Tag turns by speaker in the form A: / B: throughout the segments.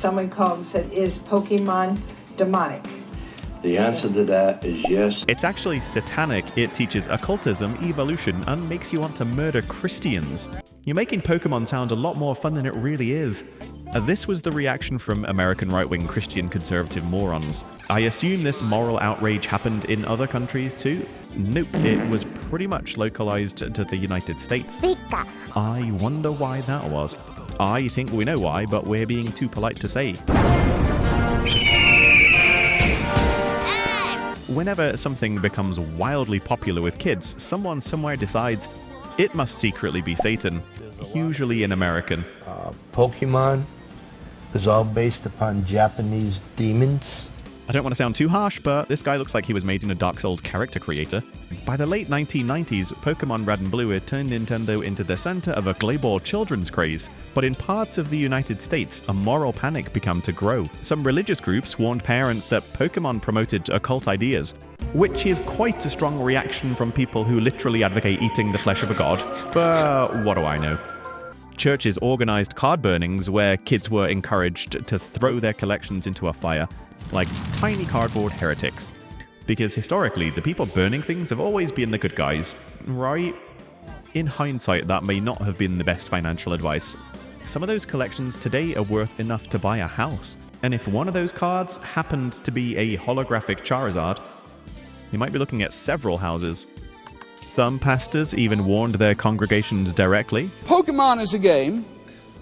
A: someone called and said, is Pokemon demonic?
B: The answer to that is yes.
C: It's actually satanic. It teaches occultism, evolution, and makes you want to murder Christians. You're making Pokemon sound a lot more fun than it really is. This was the reaction from American right-wing Christian conservative morons. I assume this moral outrage happened in other countries too? Nope, it was pretty much localized to the United States. I wonder why that was. I think we know why, but we're being too polite to say. Whenever something becomes wildly popular with kids, someone somewhere decides it must secretly be Satan, usually an American.
B: Pokemon is all based upon Japanese demons.
C: I don't want to sound too harsh, but this guy looks like he was made in a Dark Souls character creator. By the late 1990s, Pokémon Red and Blue had turned Nintendo into the center of a global children's craze, but in parts of the United States, a moral panic began to grow. Some religious groups warned parents that Pokémon promoted occult ideas, which is quite a strong reaction from people who literally advocate eating the flesh of a god, but what do I know? Churches organized card burnings where kids were encouraged to throw their collections into a fire, like tiny cardboard heretics. Because historically, the people burning things have always been the good guys, right? In hindsight, that may not have been the best financial advice. Some of those collections today are worth enough to buy a house. And if one of those cards happened to be a holographic Charizard, you might be looking at several houses. Some pastors even warned their congregations directly.
D: Pokemon is a game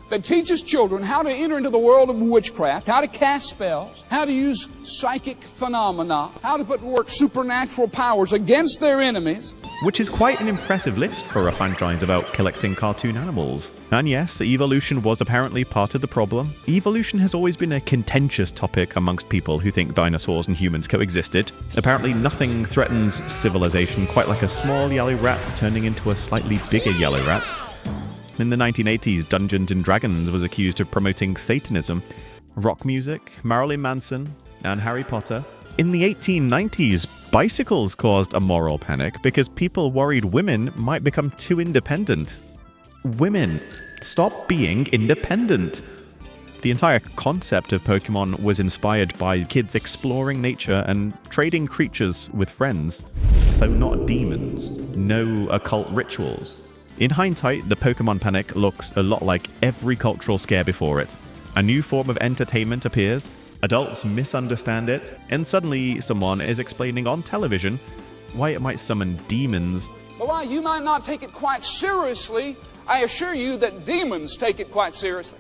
D: that teaches children how to enter into the world of witchcraft, how to cast spells, how to use psychic phenomena, how to put to work supernatural powers against their enemies.
C: Which is quite an impressive list for a franchise about collecting cartoon animals. And yes, evolution was apparently part of the problem. Evolution has always been a contentious topic amongst people who think dinosaurs and humans coexisted. Apparently nothing threatens civilization quite like a small yellow rat turning into a slightly bigger yellow rat. In the 1980s, Dungeons & Dragons was accused of promoting Satanism, rock music, Marilyn Manson, and Harry Potter. In the 1890s, bicycles caused a moral panic because people worried women might become too independent. Women, stop being independent. The entire concept of Pokemon was inspired by kids exploring nature and trading creatures with friends. So not demons, no occult rituals. In hindsight, the Pokemon panic looks a lot like every cultural scare before it. A new form of entertainment appears, adults misunderstand it, and suddenly someone is explaining on television why it might summon demons.
D: But while you might not take it quite seriously, I assure you that demons take it quite seriously.